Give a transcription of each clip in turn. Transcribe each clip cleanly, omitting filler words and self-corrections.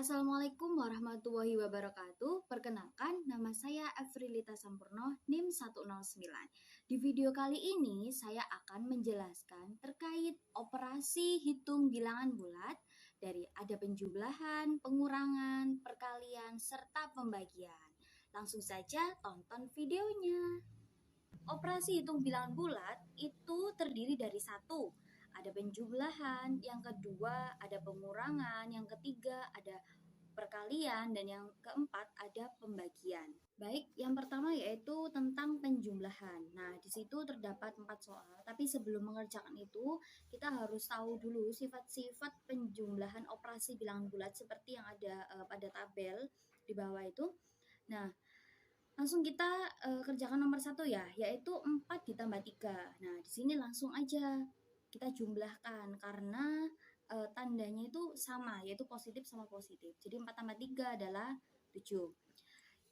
Assalamualaikum warahmatullahi wabarakatuh. Perkenalkan, nama saya Efrilita Sampurno, NIM 109. Di video kali ini, saya akan menjelaskan terkait operasi hitung bilangan bulat dari ada penjumlahan, pengurangan, perkalian, serta pembagian. Langsung saja tonton videonya. Operasi hitung bilangan bulat itu terdiri dari satu, ada penjumlahan, yang kedua ada pengurangan, yang ketiga ada perkalian, dan yang keempat ada pembagian. Baik, yang pertama yaitu tentang penjumlahan. Nah, di situ terdapat 4 soal, tapi sebelum mengerjakan itu, kita harus tahu dulu sifat-sifat penjumlahan operasi bilangan bulat seperti yang ada pada tabel di bawah itu. Nah, langsung kita kerjakan nomor 1 ya, yaitu 4 ditambah 3. Nah, di sini langsung aja kita jumlahkan karena tandanya itu sama, yaitu positif sama positif. Jadi 4 tambah 3 adalah 7.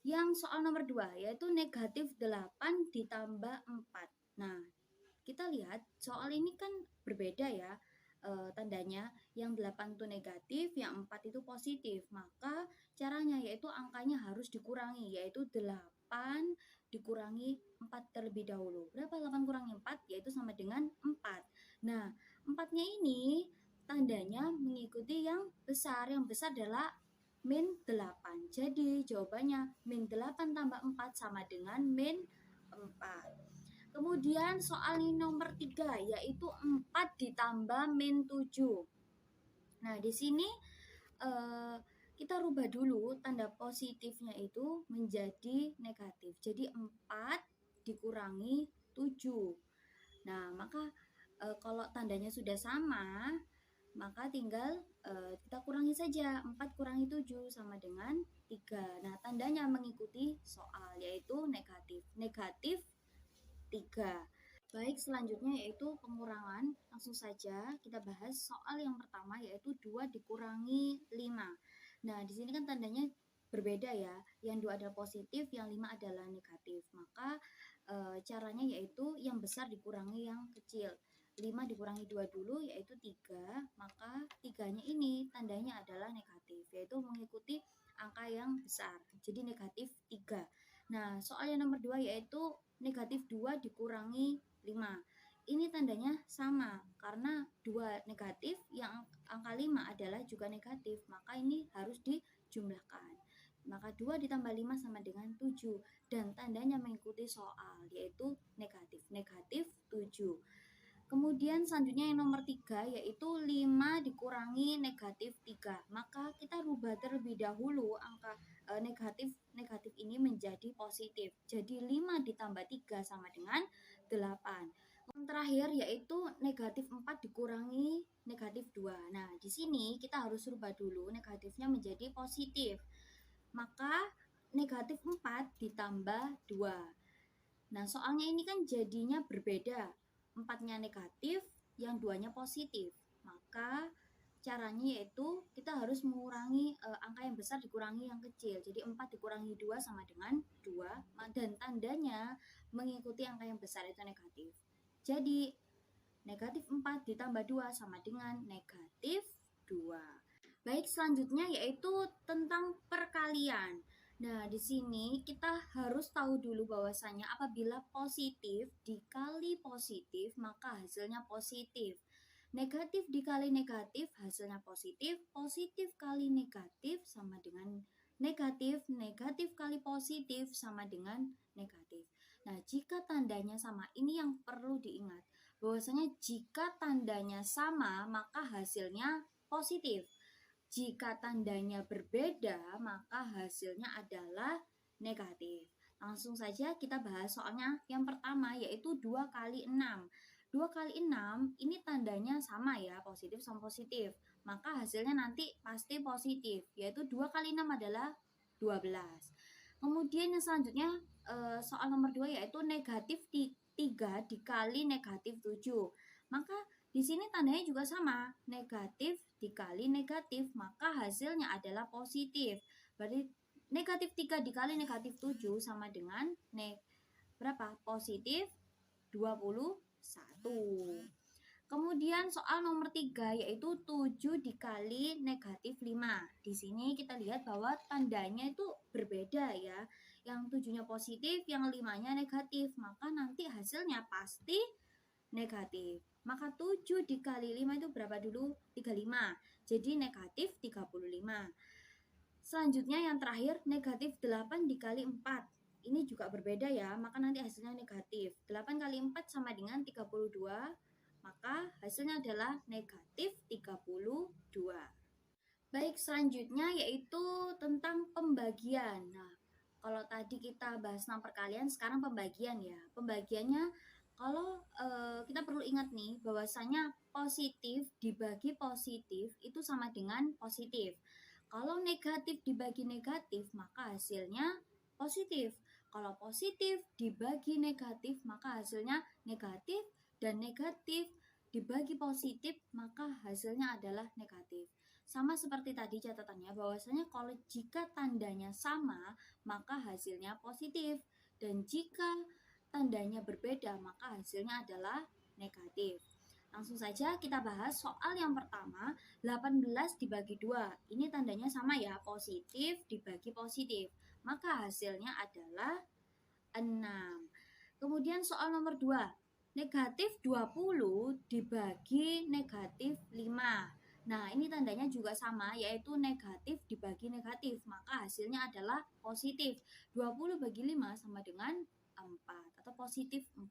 Yang soal nomor 2, yaitu negatif 8 ditambah 4. Nah, kita lihat soal ini kan berbeda ya tandanya. Yang 8 itu negatif, yang 4 itu positif. Maka caranya yaitu angkanya harus dikurangi, yaitu 8 dikurangi 4 terlebih dahulu. Berapa 8 kurangi 4? Yaitu sama dengan 4. Nah, 4-nya ini tandanya mengikuti yang besar. Yang besar adalah min 8. Jadi jawabannya min 8 tambah 4 sama dengan min 4. Kemudian soal nomor 3 yaitu 4 ditambah min 7. Nah, di sini kita rubah dulu tanda positifnya itu menjadi negatif. Jadi 4 dikurangi 7. Nah, maka kalau tandanya sudah sama, maka tinggal kita kurangi saja. 4 kurangi 7 sama dengan 3. Nah, tandanya mengikuti soal yaitu negatif. Negatif 3. Baik, selanjutnya yaitu pengurangan. Langsung saja kita bahas soal yang pertama yaitu 2 dikurangi 5. Nah, di sini kan tandanya berbeda ya. Yang 2 adalah positif, yang 5 adalah negatif. Maka caranya yaitu yang besar dikurangi yang kecil. 5 dikurangi 2 dulu yaitu 3, maka 3-nya ini tandanya adalah negatif, yaitu mengikuti angka yang besar. Jadi negatif 3. Nah, soal yang nomor 2 yaitu negatif 2 dikurangi 5. Ini tandanya sama, karena 2 negatif, yang angka 5 adalah juga negatif, maka ini harus dijumlahkan. Maka 2 ditambah 5 sama dengan 7, dan tandanya mengikuti soal, yaitu negatif. Negatif 7. Kemudian selanjutnya yang nomor 3 yaitu 5 dikurangi negatif 3. Maka kita rubah terlebih dahulu angka negatif ini menjadi positif. Jadi 5 ditambah 3 sama dengan 8. Yang terakhir yaitu negatif 4 dikurangi negatif 2. Nah, di sini kita harus rubah dulu negatifnya menjadi positif. Maka negatif 4 ditambah 2. Nah, soalnya ini kan jadinya berbeda. 4-nya negatif, yang 2-nya positif. Maka caranya yaitu kita harus mengurangi angka yang besar dikurangi yang kecil. Jadi 4 dikurangi 2 sama dengan 2, dan tandanya mengikuti angka yang besar itu negatif. Jadi negatif 4 ditambah 2 sama dengan negatif 2. Baik, selanjutnya yaitu tentang perkalian. Nah, di sini kita harus tahu dulu bahwasanya apabila positif dikali positif, maka hasilnya positif. Negatif dikali negatif, hasilnya positif. Positif kali negatif sama dengan negatif. Negatif kali positif sama dengan negatif. Nah, jika tandanya sama, ini yang perlu diingat. Bahwasanya jika tandanya sama, maka hasilnya positif. Jika tandanya berbeda, maka hasilnya adalah negatif. Langsung saja kita bahas soalnya yang pertama yaitu 2 kali 6. 2 kali 6 ini tandanya sama ya, positif sama positif. Maka hasilnya nanti pasti positif, yaitu 2 kali 6 adalah 12. Kemudian yang selanjutnya soal nomor 2 yaitu negatif 3 dikali negatif 7. Maka di sini tandanya juga sama, negatif dikali negatif, maka hasilnya adalah positif. Berarti negatif 3 dikali negatif 7 sama dengan berapa? Positif 21. Kemudian soal nomor 3 yaitu 7 dikali negatif 5. Di sini kita lihat bahwa tandanya itu berbeda ya. Yang 7-nya positif, yang 5-nya negatif. Maka nanti hasilnya pasti negatif. Maka 7 dikali 5 itu berapa dulu? 35. Jadi negatif 35. Selanjutnya yang terakhir negatif 8 dikali 4. Ini juga berbeda ya, maka nanti hasilnya negatif. 8 kali 4 sama dengan 32. Maka hasilnya adalah negatif 32. Baik, selanjutnya yaitu tentang pembagian. Nah, kalau tadi kita bahas tentang perkalian, sekarang pembagian ya. Pembagiannya kalau kita perlu ingat nih bahwasanya positif dibagi positif itu sama dengan positif. Kalau negatif dibagi negatif maka hasilnya positif. Kalau positif dibagi negatif maka hasilnya negatif, dan negatif dibagi positif maka hasilnya adalah negatif. Sama seperti tadi catatannya bahwasanya kalau jika tandanya sama maka hasilnya positif, dan jika tandanya berbeda maka hasilnya adalah negatif. Langsung saja kita bahas soal yang pertama, 18 dibagi 2. Ini tandanya sama ya, positif dibagi positif. Maka hasilnya adalah 6. Kemudian soal nomor 2, negatif 20 dibagi negatif 5. Nah, ini tandanya juga sama, yaitu negatif dibagi negatif. Maka hasilnya adalah positif. 20 bagi 5 sama dengan 4 atau positif 4.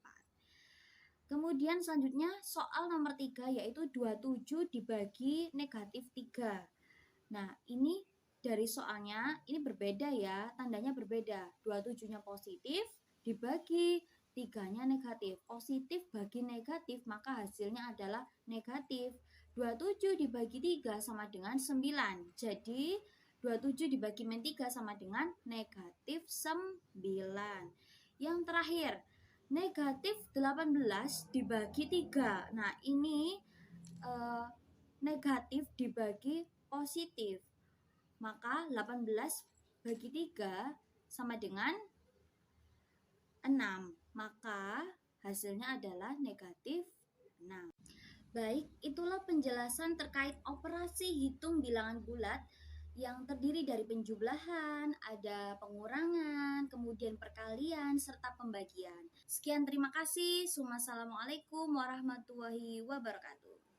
Kemudian selanjutnya soal nomor 3 yaitu 27 dibagi negatif 3. Nah, ini dari soalnya ini berbeda ya, tandanya berbeda. 27-nya positif dibagi 3-nya negatif. Positif bagi negatif maka hasilnya adalah negatif. 27 dibagi 3 sama dengan 9. Jadi 27 dibagi min 3 sama dengan negatif 9. Yang terakhir, negatif 18 dibagi 3. Nah, ini negatif dibagi positif. Maka 18 bagi 3 sama dengan 6. Maka hasilnya adalah negatif 6. Baik, itulah penjelasan terkait operasi hitung bilangan bulat yang terdiri dari penjumlahan, ada pengurangan, kemudian perkalian, serta pembagian. Sekian, terima kasih. Wassalamualaikum warahmatullahi wabarakatuh.